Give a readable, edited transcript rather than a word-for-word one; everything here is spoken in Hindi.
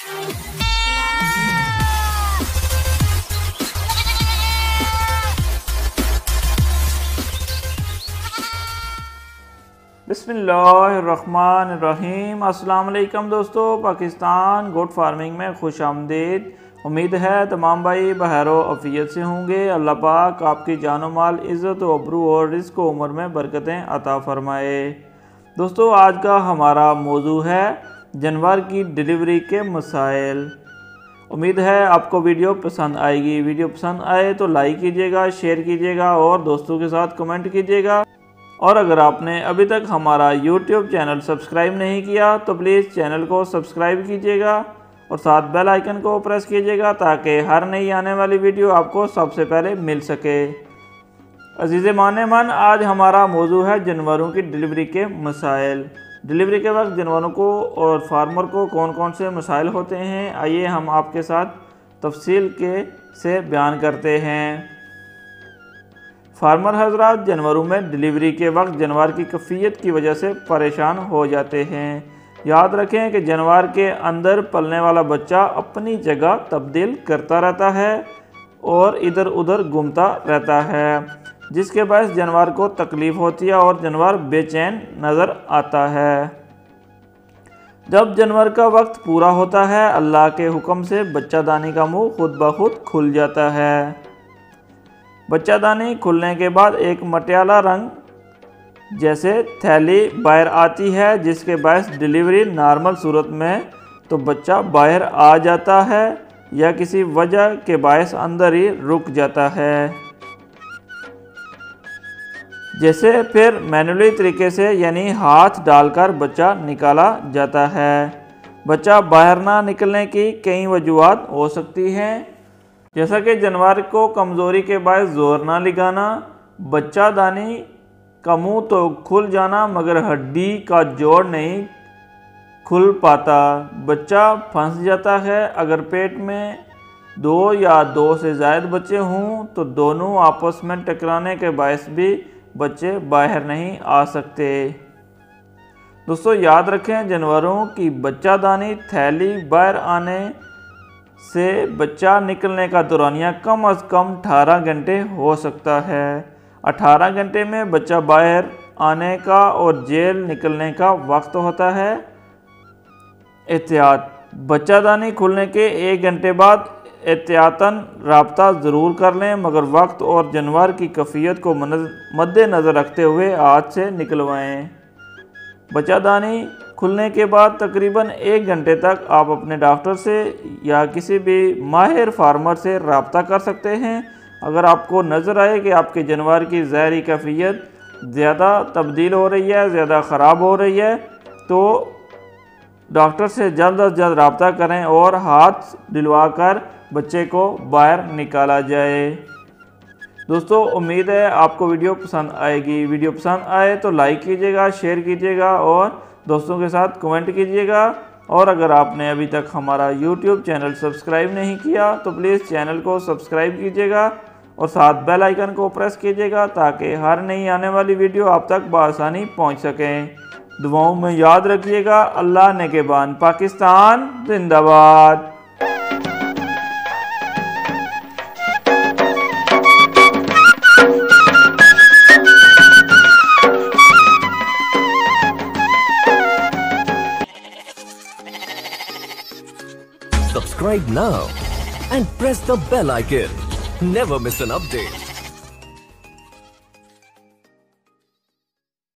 बिस्मिल्लाहिर्रहमानिर्रहीम। अस्सलाम वालेकुम दोस्तों, पाकिस्तान गोट फार्मिंग में खुश आमदीद। उम्मीद है तमाम भाई बहरो अफियत से होंगे। अल्लाह पाक आपकी जानो माल, इज़्ज़त व अबरू और रिज़्क़ व उम्र में बरकतें अता फ़रमाए। दोस्तों, आज का हमारा मौजू है जानवर की डिलीवरी के मसाइल। उम्मीद है आपको वीडियो पसंद आएगी। वीडियो पसंद आए तो लाइक कीजिएगा, शेयर कीजिएगा और दोस्तों के साथ कमेंट कीजिएगा। और अगर आपने अभी तक हमारा YouTube चैनल सब्सक्राइब नहीं किया तो प्लीज़ चैनल को सब्सक्राइब कीजिएगा और साथ बेल आइकन को प्रेस कीजिएगा ताकि हर नई आने वाली वीडियो आपको सबसे पहले मिल सके। अजीज़ माने-मन, आज हमारा मौजू है जानवरों की डिलीवरी के मसाइल। डिलीवरी के वक्त जानवरों को और फार्मर को कौन कौन से मसाइल होते हैं, आइए हम आपके साथ तफसील से बयान करते हैं। फार्मर हजरात जानवरों में डिलीवरी के वक्त जानवर की कैफियत की वजह से परेशान हो जाते हैं। याद रखें कि जानवर के अंदर पलने वाला बच्चा अपनी जगह तब्दील करता रहता है और इधर उधर घूमता रहता है, जिसके बायस जानवर को तकलीफ़ होती है और जानवर बेचैन नज़र आता है। जब जानवर का वक्त पूरा होता है, अल्लाह के हुक्म से बच्चादानी का मुंह खुद ब खुद खुल जाता है। बच्चादानी खुलने के बाद एक मटियाला रंग जैसे थैली बाहर आती है, जिसके बायस डिलीवरी नॉर्मल सूरत में तो बच्चा बाहर आ जाता है या किसी वजह के बायस अंदर ही रुक जाता है। जैसे फिर मैनुअली तरीके से यानी हाथ डालकर बच्चा निकाला जाता है। बच्चा बाहर ना निकलने की कई वजूहात हो सकती हैं, जैसा कि जानवर को कमज़ोरी के बायस जोर ना लगाना, बच्चादानी का मुंह तो खुल जाना मगर हड्डी का जोड़ नहीं खुल पाता, बच्चा फंस जाता है। अगर पेट में 2 या 2 से ज़्यादा बच्चे हों तो दोनों आपस में टकराने के बायस भी बच्चे बाहर नहीं आ सकते। दोस्तों, याद रखें जानवरों की बच्चादानी थैली बाहर आने से बच्चा निकलने का दौरानिया कम अज़ कम 18 घंटे हो सकता है। 18 घंटे में बच्चा बाहर आने का और जेल निकलने का वक्त होता है। एहतियात: बच्चादानी खुलने के 1 घंटे बाद एहतियातन राब्ता ज़रूर कर लें, मगर वक्त और जानवर की कैफियत को मद्देनज़र रखते हुए हाथ से निकलवाएं। बच्चादानी खुलने के बाद तकरीबन 1 घंटे तक आप अपने डॉक्टर से या किसी भी माहिर फार्मर से रब्ता कर सकते हैं। अगर आपको नज़र आए कि आपके जानवर की ज़हरी कैफियत ज़्यादा तब्दील हो रही है, ज़्यादा ख़राब हो रही है, तो डॉक्टर से जल्द अज जल्द रब्ता करें और हाथ दिलवा कर बच्चे को बाहर निकाला जाए। दोस्तों, उम्मीद है आपको वीडियो पसंद आएगी। वीडियो पसंद आए तो लाइक कीजिएगा, शेयर कीजिएगा और दोस्तों के साथ कमेंट कीजिएगा। और अगर आपने अभी तक हमारा YouTube चैनल सब्सक्राइब नहीं किया तो प्लीज़ चैनल को सब्सक्राइब कीजिएगा और साथ बेल आइकन को प्रेस कीजिएगा ताकि हर नई आने वाली वीडियो आप तक बआसानी पहुंच सकें। दुआओं में याद रखिएगा। अल्लाह नेगेबान। पाकिस्तान जिंदाबाद। Subscribe now and press the bell icon. Never miss an update.